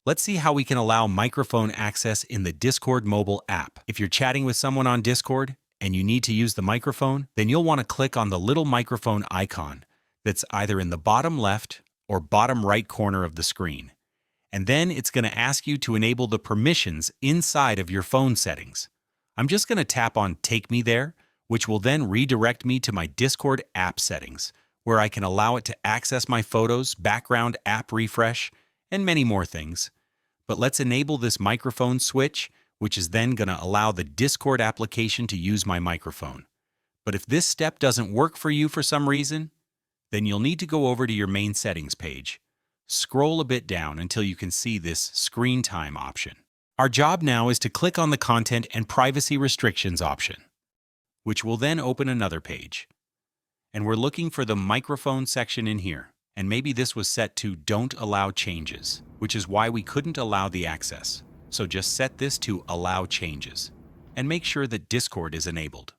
Let's see how we can allow microphone access in the Discord mobile app. If you're chatting with someone on Discord and you need to use the microphone, then you'll want to click on the little microphone icon that's either in the bottom left or bottom right corner of the screen. And then it's going to ask you to enable the permissions inside of your phone settings. I'm just going to tap on Take Me There, which will then redirect me to my Discord app settings, where I can allow it to access my photos, background app refresh, and many more things. But let's enable this microphone switch, which is then going to allow the Discord application to use my microphone. But if this step doesn't work for you for some reason, then you'll need to go over to your main settings page. Scroll a bit down until you can see this screen time option. Our job now is to click on the Content and Privacy Restrictions option, which will then open another page. And we're looking for the microphone section in here. And maybe this was set to Don't Allow Changes, which is why we couldn't allow the access. So just set this to Allow Changes, and make sure that Discord is enabled.